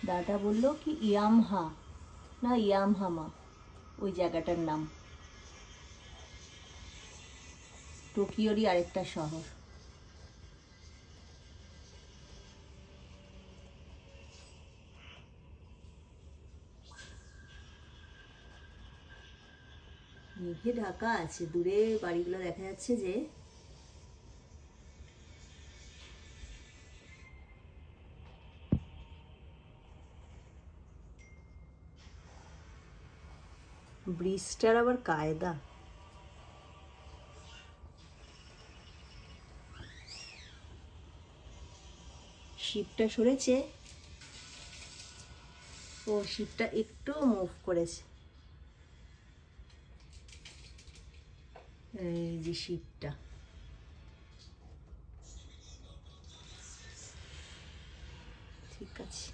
দাদা বললো কি ইয়ামহা না ইয়ামহামা ওই জায়গাটার নাম, টোকিওরই আরেকটা শহর। মেঘে ঢাকা আছে, দূরে বাড়িগুলো দেখা যাচ্ছে যে। ব্রিজটার আবার কায়দা। শিপটা সরেছে, ও শিপটা একটু মুভ করেছে, এই যে শিপটা। ঠিক আছে।